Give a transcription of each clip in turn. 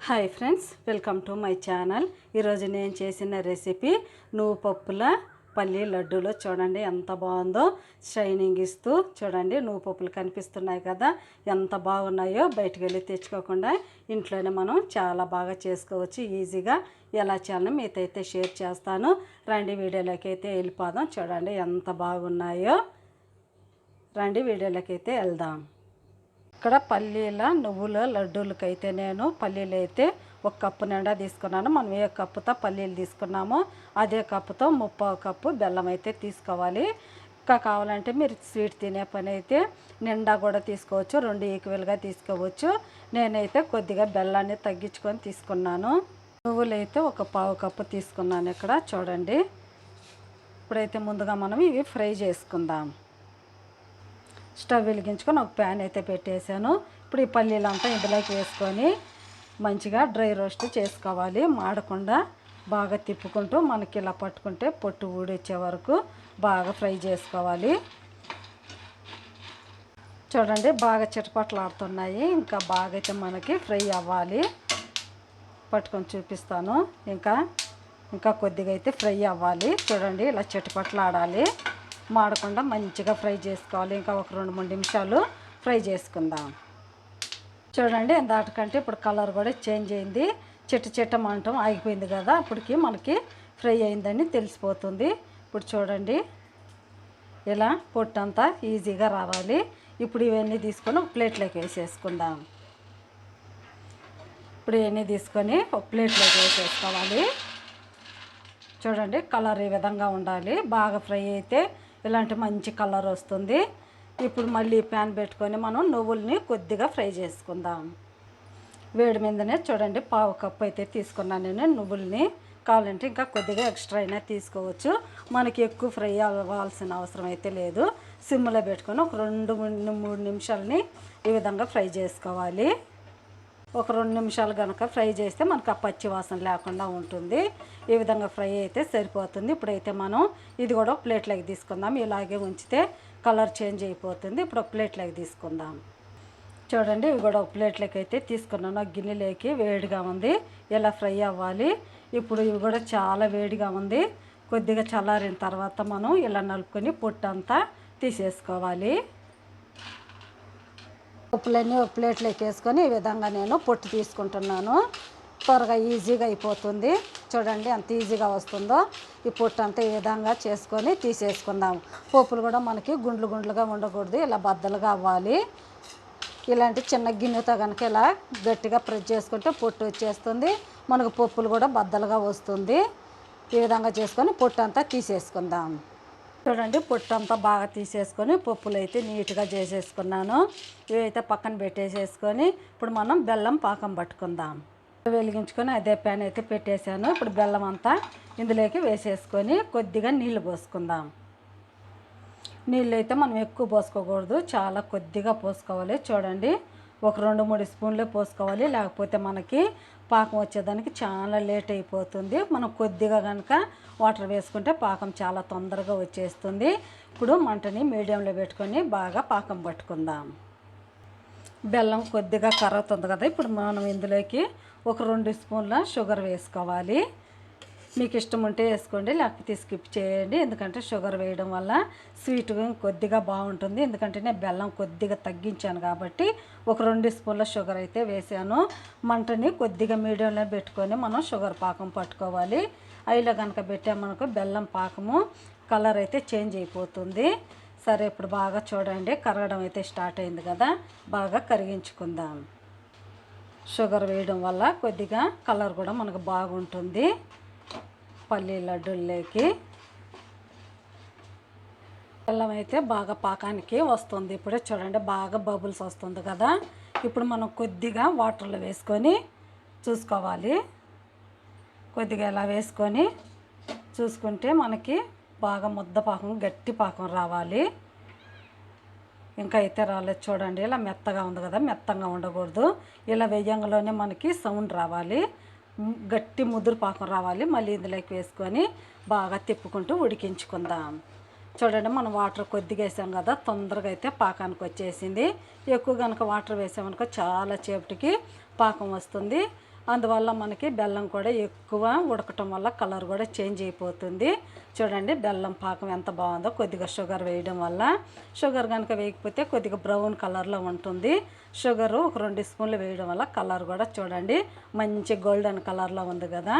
Hi friends, welcome to my channel. ఈరోజు నేను చేసిన రెసిపీ నువ్వు పప్పుల పల్లి లడ్డూలు. చూడండి ఎంత బాగుందో, షైనింగ్ ఇస్తూ. చూడండి నువ్వు పప్పులు కనిపిస్తున్నాయి కదా, ఎంత బాగున్నాయో. బయటకు వెళ్ళి తెచ్చుకోకుండా ఇంట్లోనే మనం చాలా బాగా చేసుకోవచ్చు ఈజీగా. ఎలా చేయాలని మీతో అయితే షేర్ చేస్తాను. రండి వీడియోలోకి అయితే వెళ్ళిపోదాం. చూడండి ఎంత బాగున్నాయో. రండి వీడియోలోకి అయితే వెళ్దాం. ఇక్కడ పల్లీల నువ్వుల లడ్డూలకైతే నేను పల్లీలు అయితే 1 కప్పు నిండా తీసుకున్నాను. మనం ఏ కప్పుతో పల్లీలు తీసుకున్నామో అదే కప్పుతో 3/4 కప్పు బెల్లం అయితే తీసుకోవాలి. ఇంకా కావాలంటే మీరు స్వీట్ తినే పని అయితే నిండా కూడా తీసుకోవచ్చు, 2 ఈక్వల్గా తీసుకోవచ్చు. నేనైతే కొద్దిగా బెల్లాన్ని తగ్గించుకొని తీసుకున్నాను. నువ్వులు అయితే 1/4 కప్పు తీసుకున్నాను ఇక్కడ. చూడండి ఇప్పుడైతే ముందుగా మనం ఇవి ఫ్రై చేసుకుందాం. స్టవ్ వెలిగించుకొని ఒక ప్యాన్ అయితే పెట్టేశాను. ఇప్పుడు ఈ పల్లీలంతా ఇందులోకి వేసుకొని మంచిగా డ్రై రోస్ట్ చేసుకోవాలి. మాడకుండా బాగా తిప్పుకుంటూ మనకి ఇలా పట్టుకుంటే పొట్టు ఊడొచ్చే వరకు బాగా ఫ్రై చేసుకోవాలి. చూడండి బాగా చిటపట్లాడుతున్నాయి. ఇంకా బాగా అయితే మనకి ఫ్రై అవ్వాలి. పట్టుకొని చూపిస్తాను. ఇంకా కొద్దిగా అయితే ఫ్రై అవ్వాలి. చూడండి ఇలా చిటపట్లాడాలి. మాడకుండా మంచిగా ఫ్రై చేసుకోవాలి. ఇంకా ఒక 2-3 నిమిషాలు ఫ్రై చేసుకుందాం. చూడండి దాటికంటే ఇప్పుడు కలర్ కూడా చేంజ్ అయింది. చిట్టమంటం ఆగిపోయింది కదా, అప్పటికి మనకి ఫ్రై అయిందని తెలిసిపోతుంది. ఇప్పుడు చూడండి ఇలా పొట్టంతా ఈజీగా రావాలి. ఇప్పుడు ఇవన్నీ తీసుకొని ఒక ప్లేట్లోకి వేసేసుకుందాం. ఇప్పుడు ఇవన్నీ తీసుకొని ఒక ప్లేట్లోకి వేసేసుకోవాలి. చూడండి కలర్ ఈ విధంగా ఉండాలి. బాగా ఫ్రై అయితే ఇలాంటి మంచి కలర్ వస్తుంది. ఇప్పుడు మళ్ళీ ప్యాన్ పెట్టుకొని మనం నువ్వుల్ని కొద్దిగా ఫ్రై చేసుకుందాం. వేడి మీదనే చూడండి 1/4 కప్పు అయితే తీసుకున్నాను నేను నువ్వుల్ని. కావాలంటే ఇంకా కొద్దిగా ఎక్స్ట్రా అయినా తీసుకోవచ్చు. మనకి ఎక్కువ ఫ్రై అవ్వాల్సిన అవసరం అయితే లేదు. సిమ్లో పెట్టుకొని ఒక 2-3 నిమిషాలని ఈ విధంగా ఫ్రై చేసుకోవాలి. ఒక 2 నిమిషాలు కనుక ఫ్రై చేస్తే మనకు ఆ పచ్చి వాసన లేకుండా ఉంటుంది. ఈ విధంగా ఫ్రై అయితే సరిపోతుంది. ఇప్పుడైతే మనం ఇది కూడా ఒక ప్లేట్లోకి తీసుకుందాం. ఇలాగే ఉంచితే కలర్ చేంజ్ అయిపోతుంది. ఇప్పుడు ఒక ప్లేట్లోకి తీసుకుందాం. చూడండి ఇవి కూడా ఒక ప్లేట్లోకి అయితే తీసుకున్నాను. ఒక గిన్నెలోకి వేడిగా ఉంది, ఇలా ఫ్రై అవ్వాలి. ఇప్పుడు ఇవి కూడా చాలా వేడిగా ఉంది. కొద్దిగా చల్లారిన తర్వాత మనం ఇలా నలుపుకొని పొట్టంతా తీసేసుకోవాలి. పప్పులన్నీ ఒక ప్లేట్లోకి వేసుకొని ఈ విధంగా నేను పొట్టు తీసుకుంటున్నాను. త్వరగా ఈజీగా అయిపోతుంది. చూడండి ఎంత ఈజీగా వస్తుందో. ఈ పొట్టు అంతా ఈ విధంగా చేసుకొని తీసేసుకుందాం. పప్పులు కూడా మనకి గుండ్లుగా ఉండకూడదు, ఇలా బద్దలుగా అవ్వాలి. ఇలాంటి చిన్న గిన్నెతో కనుక ఇలా గట్టిగా ప్రెస్ చేసుకుంటే పొట్టు వచ్చేస్తుంది. మనకు పప్పులు కూడా బద్దలుగా వస్తుంది. ఈ విధంగా చేసుకొని పొట్టు అంతా తీసేసుకుందాం. చూడండి పొట్టు అంతా బాగా తీసేసుకొని పప్పులు అయితే నీట్గా చేసేసుకున్నాను. ఇవైతే పక్కన పెట్టేసేసుకొని ఇప్పుడు మనం బెల్లం పాకం పట్టుకుందాం. వెలిగించుకొని అదే ప్యాన్ అయితే పెట్టేశాను. ఇప్పుడు బెల్లం అంతా ఇందులోకి వేసేసుకొని కొద్దిగా నీళ్ళు పోసుకుందాం. నీళ్ళు అయితే మనం ఎక్కువ పోసుకోకూడదు, చాలా కొద్దిగా పోసుకోవాలి. చూడండి ఒక 2-3 స్పూన్లే పోసుకోవాలి, లేకపోతే మనకి పాకం వచ్చేదానికి చాలా లేట్ అయిపోతుంది. మనం కొద్దిగా కనుక వాటర్ వేసుకుంటే పాకం చాలా తొందరగా వచ్చేస్తుంది. ఇప్పుడు మంటని మీడియంలో పెట్టుకొని బాగా పాకం పట్టుకుందాం. బెల్లం కొద్దిగా కరుగుతుంది కదా, ఇప్పుడు మనం ఇందులోకి ఒక 2 స్పూన్ల షుగర్ వేసుకోవాలి. మీకు ఇష్టం ఉంటే వేసుకోండి, లేకపోతే స్కిప్ చేయండి. ఎందుకంటే షుగర్ వేయడం వల్ల స్వీట్ కొద్దిగా బాగుంటుంది. ఎందుకంటే నేను బెల్లం కొద్దిగా తగ్గించాను కాబట్టి ఒక 2 స్పూన్ల షుగర్ అయితే వేసాను. మంటని కొద్దిగా మీడియంలో పెట్టుకొని మనం షుగర్ పాకం పట్టుకోవాలి. అయిలో కనుక పెట్టామనుకో బెల్లం పాకము కలర్ అయితే చేంజ్ అయిపోతుంది. సరే ఇప్పుడు బాగా చూడండి కరగడం అయితే స్టార్ట్ అయింది కదా, బాగా కరిగించుకుందాం. షుగర్ వేయడం వల్ల కొద్దిగా కలర్ కూడా మనకు బాగుంటుంది. పల్లి లడ్డూల్లోకి బెల్లం అయితే బాగా పాకానికి వస్తుంది. ఇప్పుడే చూడండి బాగా బబుల్స్ వస్తుంది కదా. ఇప్పుడు మనం కొద్దిగా వాటర్లో వేసుకొని చూసుకోవాలి. కొద్దిగా ఇలా వేసుకొని చూసుకుంటే మనకి బాగా ముద్ద పాకం, గట్టి పాకం రావాలి. ఇంకా అయితే రాలేదు. చూడండి ఇలా మెత్తగా ఉంది కదా, మెత్తగా ఉండకూడదు. ఇలా వేయంగానే మనకి సౌండ్ రావాలి, గట్టి ముదురు పాకం రావాలి. మళ్ళీ ఇందులోకి వేసుకొని బాగా తిప్పుకుంటూ ఉడికించుకుందాం. చూడండి మనం వాటర్ కొద్దిగా వేసాం కదా, తొందరగా అయితే పాకానికి వచ్చేసింది. ఎక్కువ కనుక వాటర్ వేసామనుకో చాలా సేపటికి పాకం వస్తుంది. అందువల్ల మనకి బెల్లం కూడా ఎక్కువ ఉడకటం వల్ల కలర్ కూడా చేంజ్ అయిపోతుంది. చూడండి బెల్లం పాకం ఎంత బాగుందో. కొద్దిగా షుగర్ వేయడం వల్ల, షుగర్ కనుక వేయకపోతే కొద్దిగా బ్రౌన్ కలర్లో ఉంటుంది. షుగరు ఒక 2 స్పూన్లు వేయడం వల్ల కలర్ కూడా చూడండి మంచి గోల్డెన్ కలర్లో ఉంది కదా.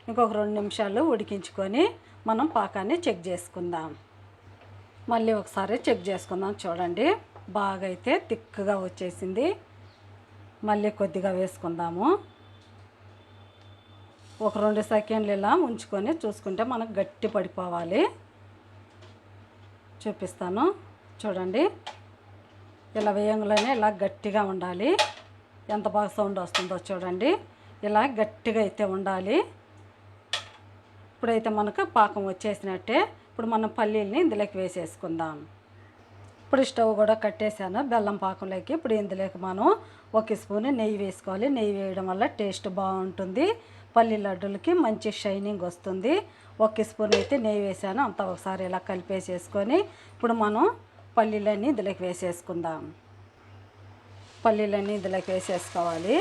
ఇంకొక 2 నిమిషాలు ఉడికించుకొని మనం పాకాన్ని చెక్ చేసుకుందాం. మళ్ళీ ఒకసారి చెక్ చేసుకుందాం. చూడండి బాగా అయితే థిక్గా వచ్చేసింది. మళ్ళీ కొద్దిగా వేసుకుందాము. ఒక 2 సెకండ్లు ఇలా ఉంచుకొని చూసుకుంటే మనకు గట్టి పడిపోవాలి. చూపిస్తాను చూడండి. ఇలా వేయంగానే ఇలా గట్టిగా ఉండాలి. ఎంత బాగా సౌండ్ వస్తుందో చూడండి. ఇలా గట్టిగా అయితే ఉండాలి. ఇప్పుడైతే మనకు పాకం వచ్చేసినట్టే. ఇప్పుడు మనం పల్లీల్ని ఇందులోకి వేసేసుకుందాం. ఇప్పుడు స్టవ్ కూడా కట్టేసాను బెల్లం పాకంలోకి. ఇప్పుడు ఇందులోకి మనం 1 స్పూన్ నెయ్యి వేసుకోవాలి. నెయ్యి వేయడం వల్ల టేస్ట్ బాగుంటుంది. పల్లి లడ్డూలకి మంచి షైనింగ్ వస్తుంది. 1 స్పూన్ అయితే నెయ్యి వేసాను. అంతా ఒకసారి ఇలా కలిపేసేసుకొని ఇప్పుడు మనం పల్లీలన్నీ ఇందులోకి వేసేసుకుందాం. పల్లీలన్నీ ఇందులోకి వేసేసుకోవాలి.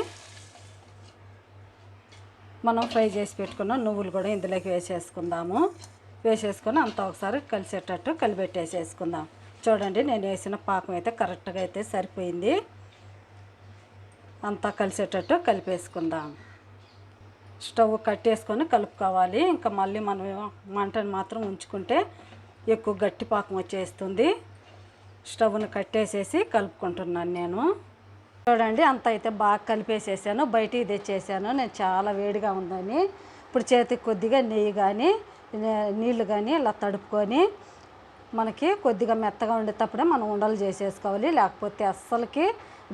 మనం ఫ్రై చేసి పెట్టుకున్న నువ్వులు కూడా ఇందులోకి వేసేసుకుందాము. వేసేసుకొని అంతా ఒకసారి కలిసేటట్టు కలిపెట్టేసేసుకుందాం. చూడండి నేను వేసిన పాకం అయితే కరెక్ట్గా అయితే సరిపోయింది. అంతా కలిసేటట్టు కలిపేసుకుందాం. స్టవ్ కట్టేసుకొని కలుపుకోవాలి. ఇంకా మళ్ళీ మనం మంటను మాత్రం ఉంచుకుంటే ఎక్కువ గట్టి పాకం వచ్చేస్తుంది. స్టవ్ను కట్టేసేసి కలుపుకుంటున్నాను నేను. చూడండి అంత అయితే బాగా కలిపేసేసాను. బయటికి తెచ్చేసాను నేను చాలా వేడిగా ఉందని. ఇప్పుడు చేతికి కొద్దిగా నెయ్యి కానీ నీళ్ళు కానీ ఇలా తడుపుకొని మనకి కొద్దిగా మెత్తగా ఉండేటప్పుడే మనం ఉండలు చేసేసుకోవాలి. లేకపోతే అస్సలకి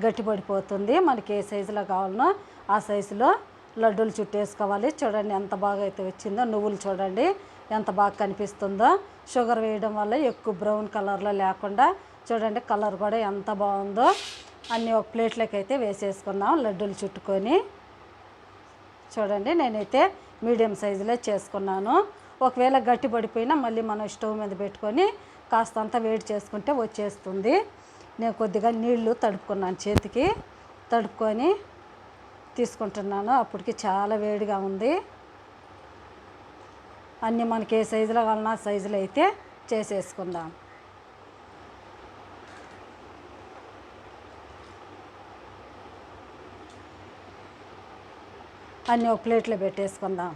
గట్టి పడిపోతుంది. మనకి ఏ సైజులో కావాలనో ఆ సైజులో లడ్డూలు చుట్టేసుకోవాలి. చూడండి ఎంత బాగా అయితే వచ్చిందో. నువ్వులు చూడండి ఎంత బాగా కనిపిస్తుందో. షుగర్ వేయడం వల్ల ఎక్కువ బ్రౌన్ కలర్లో లేకుండా చూడండి కలర్ కూడా ఎంత బాగుందో. అన్నీ ఒక ప్లేట్లోకి అయితే వేసేసుకుందాం లడ్డూలు చుట్టుకొని. చూడండి నేనైతే మీడియం సైజులో చేసుకున్నాను. ఒకవేళ గట్టి పడిపోయినా మళ్ళీ మనం స్టవ్ మీద పెట్టుకొని కాస్తంత వేడి చేసుకుంటే వచ్చేస్తుంది. నేను కొద్దిగా నీళ్లు తడుపుకున్నాను. చేతికి తడుపుకొని తీసుకుంటున్నాను. అప్పటికి చాలా వేడిగా ఉంది. అన్నీ మనకి ఏ సైజులో కావాలన్నా సైజులో అయితే చేసేసుకుందాం. అన్నీ ఒక ప్లేట్లో పెట్టేసుకుందాం.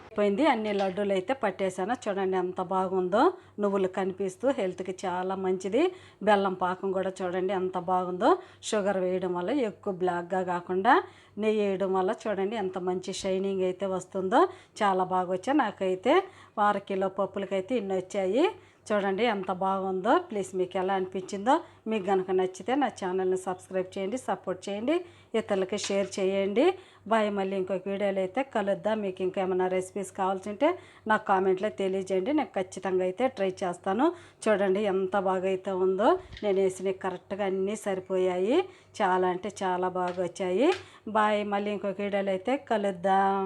అయిపోయింది. అన్ని లడ్డూలు అయితే పట్టేసాను. చూడండి ఎంత బాగుందో. నువ్వులు కనిపిస్తూ హెల్త్కి చాలా మంచిది. బెల్లం పాకం కూడా చూడండి ఎంత బాగుందో. షుగర్ వేయడం వల్ల ఎక్కువ బ్లాక్గా కాకుండా నెయ్యి వేయడం వల్ల చూడండి ఎంత మంచి షైనింగ్ అయితే వస్తుందో. చాలా బాగా వచ్చాయి. నాకైతే 1/2 కిలో పప్పులకైతే ఇన్ని వచ్చాయి. చూడండి ఎంత బాగుందో. ప్లీజ్ మీకు ఎలా అనిపించిందో. మీకు కనుక నచ్చితే నా ఛానల్ని సబ్స్క్రైబ్ చేయండి, సపోర్ట్ చేయండి, ఇతరులకి షేర్ చేయండి. బాయ్. మళ్ళీ ఇంకొక వీడియోలో అయితే కలుద్దాం. మీకు ఇంకా ఏమైనా రెసిపీస్ కావాల్సి ఉంటే నాకు కామెంట్లో తెలియజేయండి. నేను ఖచ్చితంగా అయితే ట్రై చేస్తాను. చూడండి ఎంత బాగా అయితే ఉందో. నేను వేసినవి కరెక్ట్గా అన్నీ సరిపోయాయి. చాలా అంటే చాలా బాగా వచ్చాయి. బాయ్. మళ్ళీ ఇంకొక వీడియోలో అయితే కలుద్దాం.